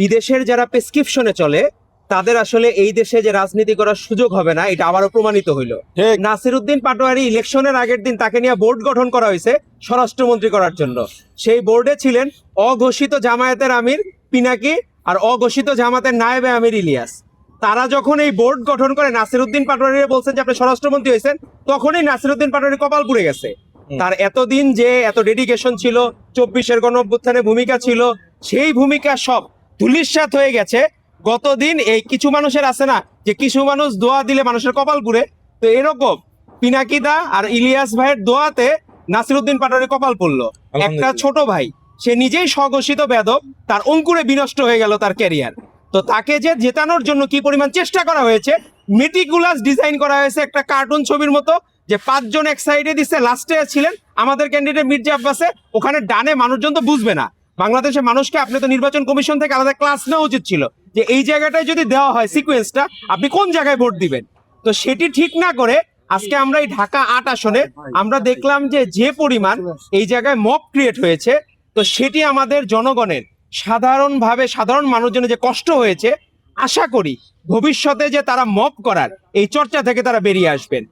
বিদেশের যারা প্রেসক্রিপশনে চলে তাদের আসলে এই দেশে যে রাজনীতি করার সুযোগ হবে না, এটা আবারও প্রমাণিত হইলো। ঠিক। নাসিরউদ্দিন পাটোয়ারি ইলেকশনের আগের দিন তাকে নিয়ে বোর্ড গঠন করা হয়েছে স্বরাষ্ট্রমন্ত্রী করার জন্য। সেই বোর্ডে ছিলেন অঘোষিত জামায়াতের আমির পিনাকি আর অঘোষিত জামাতের নায়েবে আমির ইলিয়াস। তারা যখন এই বোর্ড গঠন করে নাসিরউদ্দিন পাটোয়ারি বলছেন যে আপনি স্বরাষ্ট্রমন্ত্রী হয়েছেন, তখনই নাসিরউদ্দিন পাটোয়ারি কপাল পুড়ে গেছে। তার এতদিন যে এত ডেডিকেশন ছিল, 24-এর গণঅভ্যুত্থানে ভূমিকা ছিল, সেই ভূমিকা সব ধূলিসাৎ হয়ে গেছে। গতদিন এই কিছু মানুষের আছে না যে কিছু মানুষ দোয়া দিলে মানুষের কপাল পুড়ে, তো এরকম পিনাকিদা আর ইলিয়াস ভাইয়ের দোয়াতে নাসিরউদ্দিন পাটোয়ারি কপাল পড়লো। একটা ছোট ভাই, সে নিজেই স্বঘোষিত বেদব, তার অঙ্কুরে বিনষ্ট হয়ে গেল তার ক্যারিয়ার। তো তাকে যে জেতানোর জন্য কি পরিমাণ চেষ্টা করা হয়েছে, মেটিকুলাস ডিজাইন করা হয়েছে একটা কার্টুন ছবির মতো, যে 5 জন এক সাইডে দিচ্ছে, লাস্টে ছিলেন আমাদের ক্যান্ডিডেট মির্জা আব্বাসে, ওখানে ডানে মানুষজন তো বুঝবে না। বাংলাদেশের মানুষকে আপনি তো নির্বাচন কমিশন থেকে আলাদা ক্লাস নেওয়া উচিত ছিল যে এই জায়গাটায় যদি দেওয়া হয় সিকোয়েন্সটা, আপনি কোন জায়গায় ভোট দিবেন। তো সেটি ঠিক না করে আজকে আমরা এই ঢাকা 8 আসনে আমরা দেখলাম যে যে পরিমাণ এই জায়গায় মব ক্রিয়েট হয়েছে, তো সেটি আমাদের জনগণের সাধারণভাবে সাধারণ মানুষজনের যে কষ্ট হয়েছে, আশা করি ভবিষ্যতে যে তারা মব করার এই চর্চা থেকে তারা বেরিয়ে আসবেন।